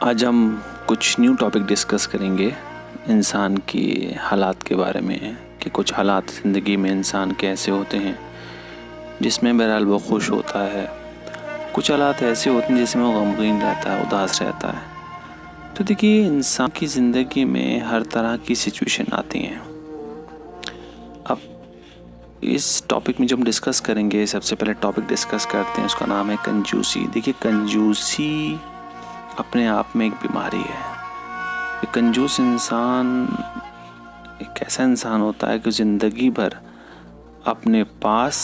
आज हम कुछ न्यू टॉपिक डिस्कस करेंगे इंसान की हालात के बारे में कि कुछ हालात ज़िंदगी में इंसान के ऐसे होते हैं जिसमें बहरहाल वो खुश होता है, कुछ हालात ऐसे होते हैं जिसमें वो गमगीन रहता है, उदास रहता है। तो देखिए, इंसान की ज़िंदगी में हर तरह की सिचुएशन आती हैं। अब इस टॉपिक में जो हम डिस्कस करेंगे, सबसे पहले टॉपिक डिस्कस करते हैं, उसका नाम है कंजूसी। देखिए, कंजूसी अपने आप में एक बीमारी है। एक कंजूस इंसान एक ऐसा इंसान होता है कि ज़िंदगी भर अपने पास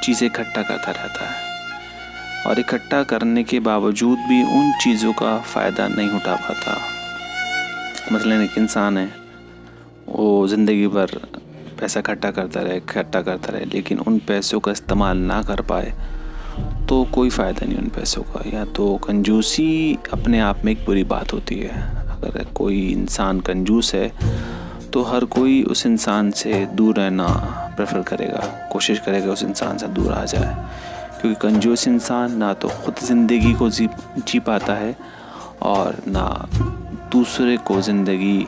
चीज़ें इकट्ठा करता रहता है और इकट्ठा करने के बावजूद भी उन चीज़ों का फ़ायदा नहीं उठा पाता। मसलन एक इंसान है, वो ज़िंदगी भर पैसा इकट्ठा करता रहे लेकिन उन पैसों का इस्तेमाल ना कर पाए तो कोई फ़ायदा नहीं उन पैसों का। या तो कंजूसी अपने आप में एक बुरी बात होती है। अगर कोई इंसान कंजूस है तो हर कोई उस इंसान से दूर रहना प्रेफर करेगा, कोशिश करेगा उस इंसान से दूर आ जाए, क्योंकि कंजूस इंसान ना तो ख़ुद ज़िंदगी को जी पाता है और ना दूसरे को ज़िंदगी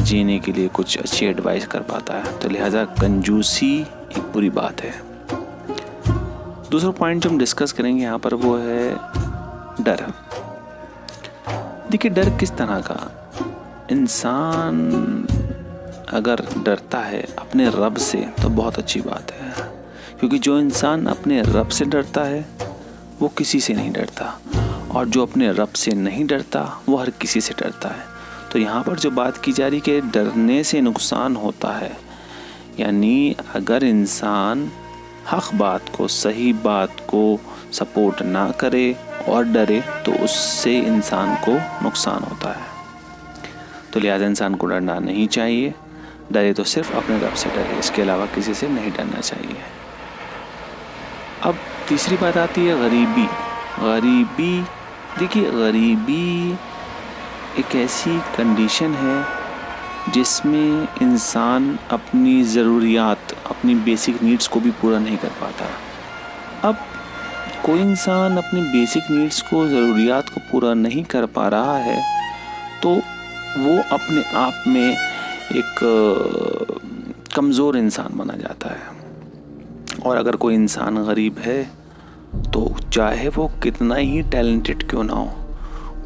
जीने के लिए कुछ अच्छी एडवाइस कर पाता है। तो लिहाजा कंजूसी एक बुरी बात है। दूसरा पॉइंट जो हम डिस्कस करेंगे यहाँ पर वो है डर। देखिए, डर किस तरह का, इंसान अगर डरता है अपने रब से तो बहुत अच्छी बात है, क्योंकि जो इंसान अपने रब से डरता है वो किसी से नहीं डरता, और जो अपने रब से नहीं डरता वो हर किसी से डरता है। तो यहाँ पर जो बात की जा रही कि डरने से नुकसान होता है, यानी अगर इंसान हक बात को, सही बात को सपोर्ट ना करे और डरे तो उससे इंसान को नुकसान होता है। तो लिहाजा इंसान को डरना नहीं चाहिए। डरे तो सिर्फ अपने रब से डरे, इसके अलावा किसी से नहीं डरना चाहिए। अब तीसरी बात आती है गरीबी। देखिए, गरीबी एक ऐसी कंडीशन है जिसमें इंसान अपनी ज़रूरियात, अपनी बेसिक नीड्स को भी पूरा नहीं कर पाता। अब कोई इंसान अपनी बेसिक नीड्स को, ज़रूरियात को पूरा नहीं कर पा रहा है तो वो अपने आप में एक कमज़ोर इंसान माना जाता है। और अगर कोई इंसान गरीब है तो चाहे वो कितना ही टैलेंटेड क्यों ना हो,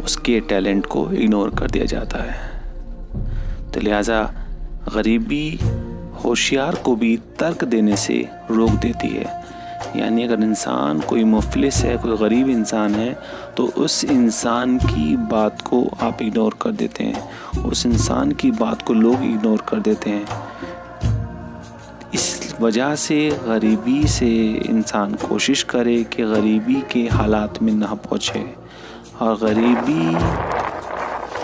उसके टैलेंट को इग्नोर कर दिया जाता है। तो लिहाजा गरीबी होशियार को भी तर्क देने से रोक देती है। यानी अगर इंसान कोई मुफलिस है, कोई गरीब इंसान है, तो उस इंसान की बात को आप इग्नोर कर देते हैं, उस इंसान की बात को लोग इग्नोर कर देते हैं। इस वजह से गरीबी से इंसान कोशिश करे कि गरीबी के हालात में ना पहुँचे। और गरीबी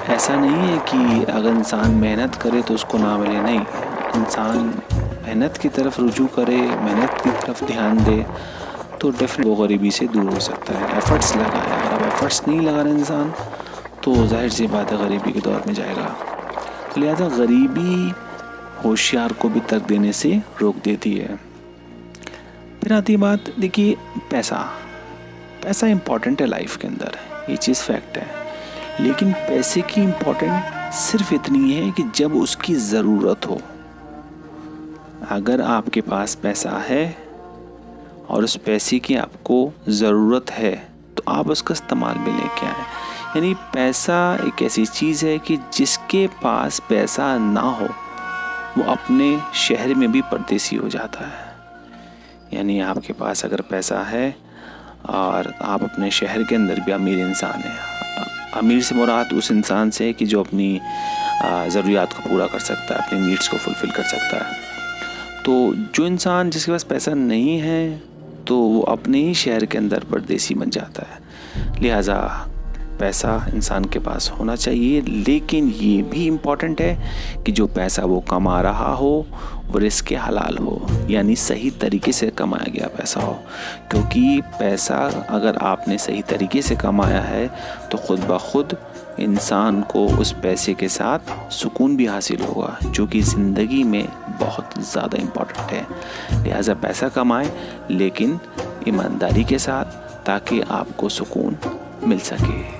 ऐसा नहीं है कि अगर इंसान मेहनत करे तो उसको ना मिले, नहीं। इंसान मेहनत की तरफ रुजू करे, मेहनत की तरफ ध्यान दे तो डेफिनेट वो गरीबी से दूर हो सकता है। एफ़र्ट्स लगाए, अगर अब एफ़र्ट्स नहीं लगा रहा इंसान तो जाहिर सी बात है गरीबी के दौर में जाएगा। तो लिहाजा गरीबी होशियार को भी तर्क देने से रोक देती है। फिर आती बात, देखिए, पैसा इम्पॉर्टेंट है लाइफ के अंदर, ये चीज़ फैक्ट है। लेकिन पैसे की इम्पोर्टेंट सिर्फ इतनी है कि जब उसकी ज़रूरत हो। अगर आपके पास पैसा है और उस पैसे की आपको ज़रूरत है तो आप उसका इस्तेमाल में लेके आए। यानी पैसा एक ऐसी चीज़ है कि जिसके पास पैसा ना हो वो अपने शहर में भी परदेसी हो जाता है। यानी आपके पास अगर पैसा है और आप अपने शहर के अंदर भी अमीर इंसान हैं, अमीर से मुराद उस इंसान से कि जो अपनी ज़रूरियात को पूरा कर सकता है, अपनी नीड्स को फुलफ़िल कर सकता है। तो जो इंसान जिसके पास पैसा नहीं है तो वो अपने ही शहर के अंदर परदेसी बन जाता है। लिहाजा पैसा इंसान के पास होना चाहिए, लेकिन ये भी इम्पॉर्टेंट है कि जो पैसा वो कमा रहा हो वो रिस्क हलाल हो, यानी सही तरीके से कमाया गया पैसा हो। क्योंकि पैसा अगर आपने सही तरीके से कमाया है तो ख़ुद ब खुद इंसान को उस पैसे के साथ सुकून भी हासिल होगा, जो कि ज़िंदगी में बहुत ज़्यादा इम्पॉर्टेंट है। लिहाजा पैसा कमाएं लेकिन ईमानदारी के साथ, ताकि आपको सुकून मिल सके।